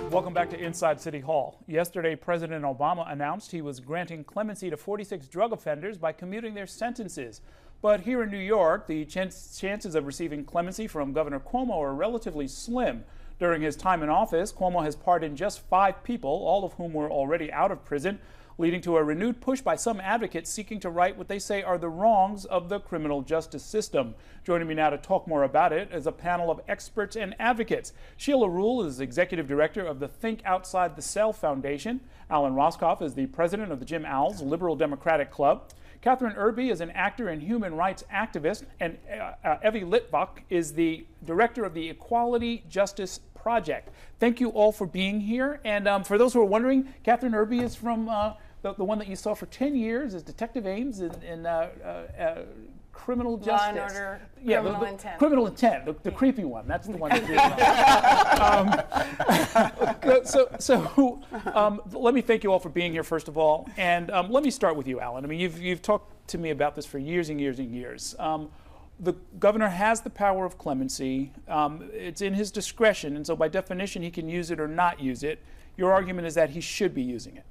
Welcome back to Inside City Hall. Yesterday, President Obama announced he was granting clemency to 46 drug offenders by commuting their sentences. But here in New York, the chances of receiving clemency from Governor Cuomo are relatively slim. During his time in office, Cuomo has pardoned just 5 people, all of whom were already out of prison, leading to a renewed push by some advocates seeking to right what they say are the wrongs of the criminal justice system. Joining me now to talk more about it is a panel of experts and advocates. Sheila Rule is executive director of the Think Outside the Cell Foundation. Alan Roscoff is the president of the Jim Owls Liberal Democratic Club. Catherine Irby is an actor and human rights activist, and Evie Litvak is the director of the Equality Justice Project. Thank you all for being here. And for those who are wondering, Catherine Irby is from the one that you saw for 10 years as Detective Ames in criminal justice. Law and Order, yeah, Criminal Intent. Criminal Intent, the creepy one. That's the one. Let me thank you all for being here, first of all. And let me start with you, Alan. I mean, you've talked to me about this for years and years and years. The governor has the power of clemency. It's in his discretion, and so by definition, he can use it or not use it. Your argument is that he should be using it.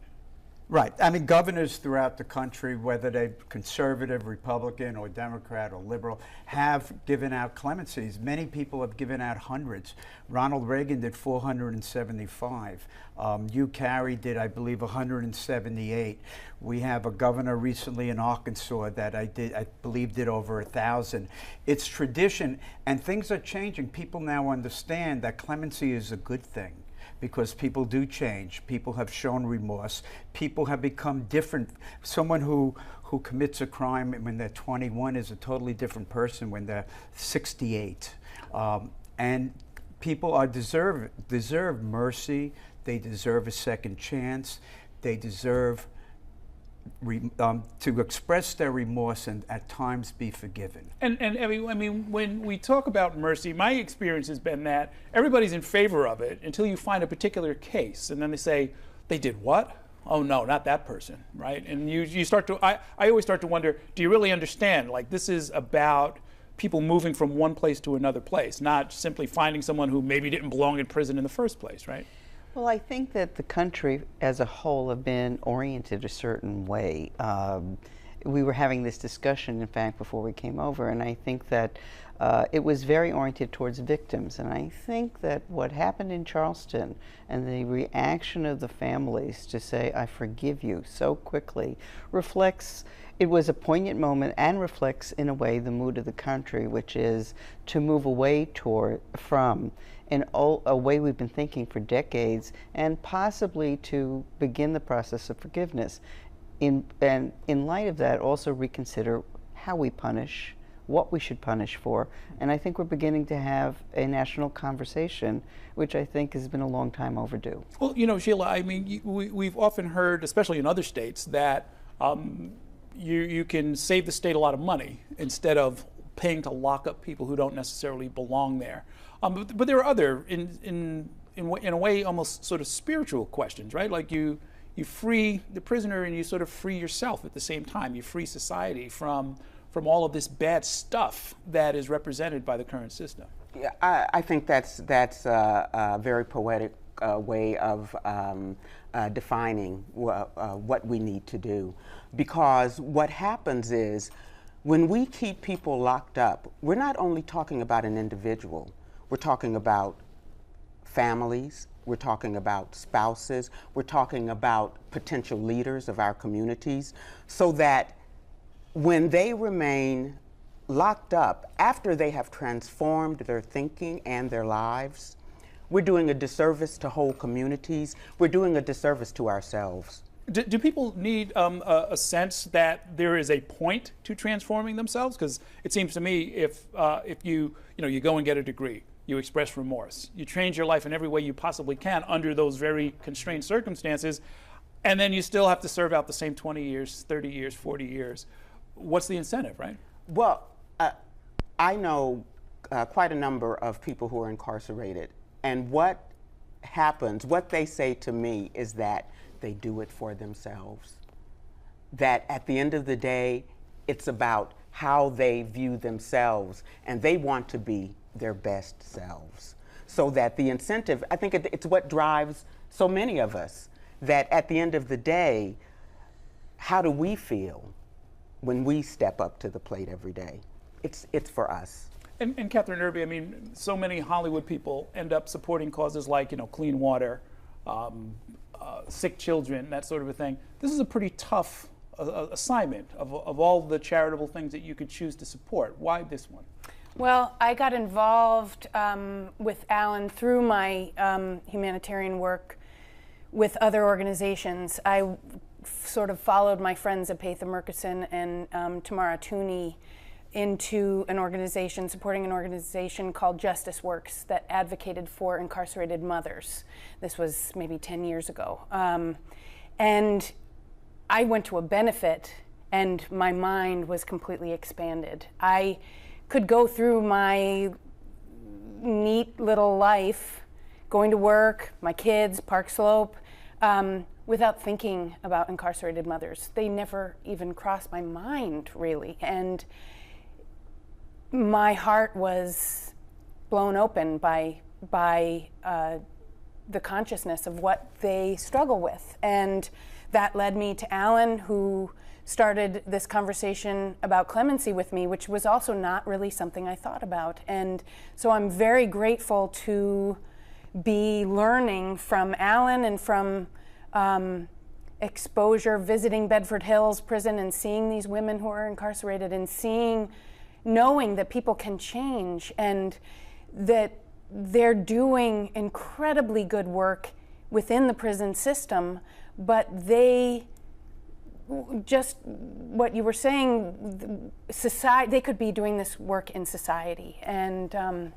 Right. I mean, governors throughout the country, whether they're conservative, Republican, or Democrat, or liberal, have given out clemencies. Many people have given out hundreds. Ronald Reagan did 475. Hugh Carey did, I believe, 178. We have a governor recently in Arkansas that I believe did over 1,000. It's tradition, and things are changing. People now understand that clemency is a good thing, because people do change. People have shown remorse. People have become different. Someone who commits a crime when they're 21 is a totally different person when they're 68. And people deserve mercy. They deserve a second chance. They deserve to express their remorse and at times be forgiven. And I mean, when we talk about mercy, my experience has been that everybody's in favor of it until you find a particular case, and then they say, they did what? Oh no, not that person, right? And you start to, I always start to wonder, do you really understand? Like, this is about people moving from one place to another place, not simply finding someone who maybe didn't belong in prison in the first place, right? Well, I think that the country as a whole have been oriented a certain way. We were having this discussion, in fact, before we came over, and I think that it was very oriented towards victims. And I think that what happened in Charleston and the reaction of the families to say, I forgive you so quickly, reflects, it was a poignant moment and reflects, in a way, the mood of the country, which is to move away from a way we've been thinking for decades, and possibly to begin the process of forgiveness. And in light of that, also reconsider how we punish, what we should punish for. And I think we're beginning to have a national conversation, which I think has been a long time overdue. Well, you know, Sheila, I mean, we've often heard, especially in other states, that you can save the state a lot of money instead of paying to lock up people who don't necessarily belong there. But there are other, in a way, almost sort of spiritual questions, right? Like you free the prisoner and you sort of free yourself at the same time. You free society from all of this bad stuff that is represented by the current system. Yeah, I think that's a very poetic way of defining what we need to do. Because what happens is, when we keep people locked up, we're not only talking about an individual, we're talking about families, we're talking about spouses, we're talking about potential leaders of our communities, so that when they remain locked up after they have transformed their thinking and their lives, we're doing a disservice to whole communities, we're doing a disservice to ourselves. Do people need a sense that there is a point to transforming themselves? Because it seems to me, if you go and get a degree, you express remorse, you change your life in every way you possibly can under those very constrained circumstances, and then you still have to serve out the same 20 years, 30 years, 40 years. What's the incentive, right? Well, I know quite a number of people who are incarcerated, and what happens, what they say to me is that they do it for themselves. That at the end of the day, it's about how they view themselves, and they want to be their best selves. So that the incentive, I think it's what drives so many of us, that at the end of the day, how do we feel when we step up to the plate every day? It's for us. And Catherine Irby, I mean, so many Hollywood people end up supporting causes like, clean water, sick children, that sort of a thing. This is a pretty tough assignment of all the charitable things that you could choose to support. Why this one? Well, I got involved with Alan through my humanitarian work with other organizations. I sort of followed my friends Apatha Murkison and Tamara Tooney into an organization, supporting an organization called Justice Works that advocated for incarcerated mothers. This was maybe 10 years ago. And I went to a benefit and my mind was completely expanded. I could go through my neat little life, going to work, my kids, Park Slope, without thinking about incarcerated mothers. They never even crossed my mind, really. And my heart was blown open by the consciousness of what they struggle with. And that led me to Alan, who started this conversation about clemency with me, which was also not really something I thought about. And so I'm very grateful to be learning from Alan and from exposure, visiting Bedford Hills prison and seeing these women who are incarcerated and knowing that people can change and that they're doing incredibly good work within the prison system, but they, just what you were saying, society, they could be doing this work in society. And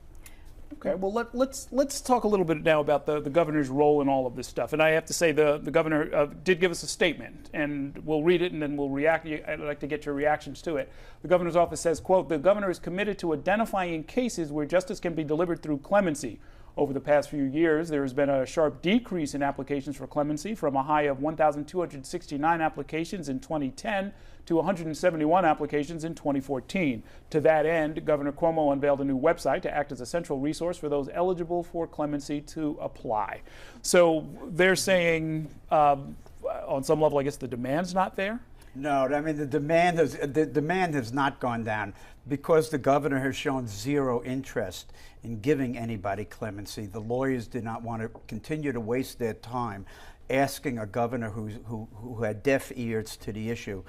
okay, well, let's talk a little bit now about the governor's role in all of this stuff. And I have to say the governor did give us a statement, and we'll read it and then we'll react. I'd like to get your reactions to it. The governor's office says, quote, "The governor is committed to identifying cases where justice can be delivered through clemency. Over the past few years, there has been a sharp decrease in applications for clemency from a high of 1,269 applications in 2010 to 171 applications in 2014. To that end, Governor Cuomo unveiled a new website to act as a central resource for those eligible for clemency to apply." So they're saying, on some level, I guess the demand's not there? No, I mean the demand has not gone down because the governor has shown zero interest in giving anybody clemency. The lawyers did not want to continue to waste their time asking a governor who had deaf ears to the issue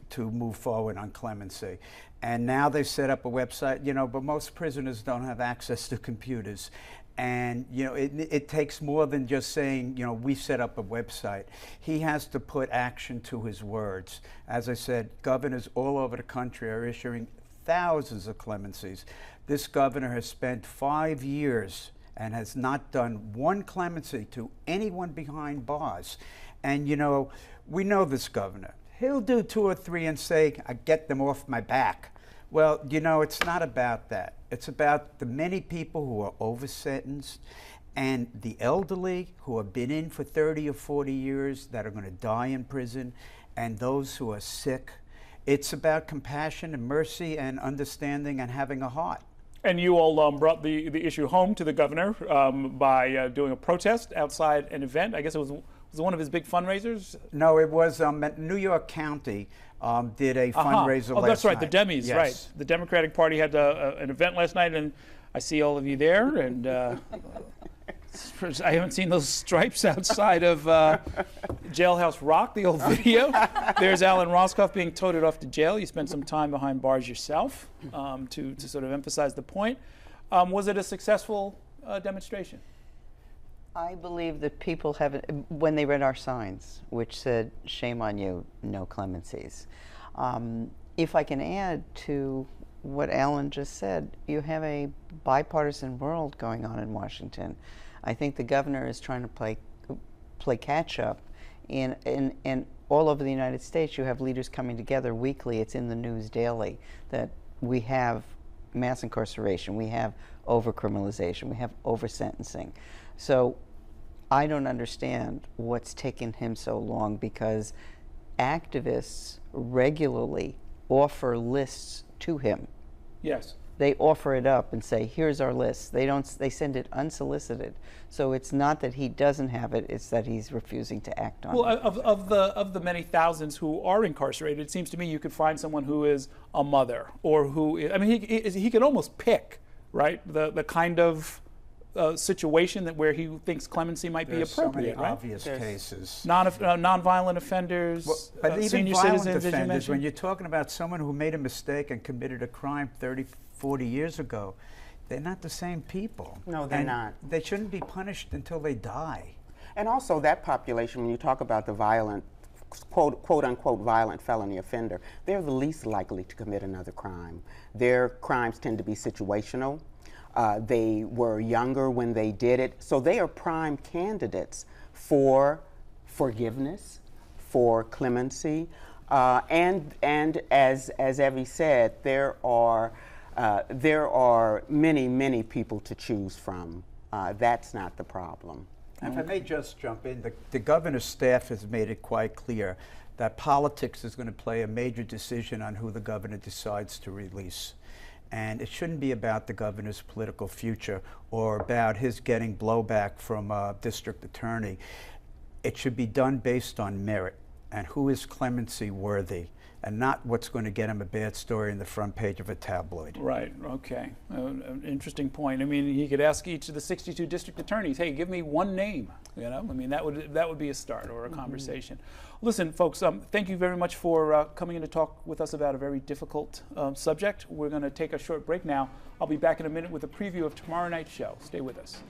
to move forward on clemency. And now they set up a website, but most prisoners don't have access to computers. And it takes more than just saying, we set up a website. He has to put action to his words. As I said, governors all over the country are issuing thousands of clemencies. This governor has spent 5 years and has not done one clemency to anyone behind bars. And we know this governor. He'll do 2 or 3 and say, "I get them off my back." Well, it's not about that. It's about the many people who are over-sentenced and the elderly who have been in for 30 or 40 years that are going to die in prison, and those who are sick. It's about compassion and mercy and understanding and having a heart. And you all brought the issue home to the governor by doing a protest outside an event. I guess it was one of his big fundraisers? No, it was New York County did a fundraiser last night. Oh, that's right, the Demis, yes. Right. The Democratic Party had an event last night, and I see all of you there, and I haven't seen those stripes outside of Jailhouse Rock, the old video. There's Alan Roscoff being toted off to jail. You spent some time behind bars yourself to sort of emphasize the point. Was it a successful demonstration? I believe that people when they read our signs, which said, "Shame on you, no clemencies." If I can add to what Alan just said, you have a bipartisan world going on in Washington. I think the governor is trying to play catch up. In all over the United States, you have leaders coming together weekly. It's in the news daily that we have mass incarceration, we have overcriminalization, we have oversentencing. So I don't understand what's taken him so long, because activists regularly offer lists to him. Yes. They offer it up and say, here's our list. They send it unsolicited. So it's not that he doesn't have it, it's that he's refusing to act on Well, it. of the many thousands who are incarcerated, it seems to me you could find someone who is a mother, or who is, I mean, he can almost pick, right, the kind of situation where he thinks clemency might be appropriate, so many right? obvious cases. Non-violent offenders, But even senior violent citizens, as you offenders, mentioned. when you're talking about someone who made a mistake and committed a crime 30, 40 years ago, they're not the same people. No, they're not. They shouldn't be punished until they die. And also that population, when you talk about the violent, quote unquote violent felony offender, they're the least likely to commit another crime. Their crimes tend to be situational. They were younger when they did it, so they are prime candidates for forgiveness, for clemency, and as Evie said, there are many people to choose from. That's not the problem. If I may just jump in, the governor's staff has made it quite clear that politics is going to play a major decision on who the governor decides to release. And it shouldn't be about the governor's political future or about his getting blowback from a district attorney. It should be done based on merit and who is clemency worthy, and not what's going to get him a bad story in the front page of a tabloid. Right, okay. An interesting point. I mean, he could ask each of the 62 district attorneys, hey, give me one name, you know? I mean, that would be a start or a conversation. Listen, folks, thank you very much for coming in to talk with us about a very difficult subject. We're going to take a short break now. I'll be back in a minute with a preview of tomorrow night's show. Stay with us.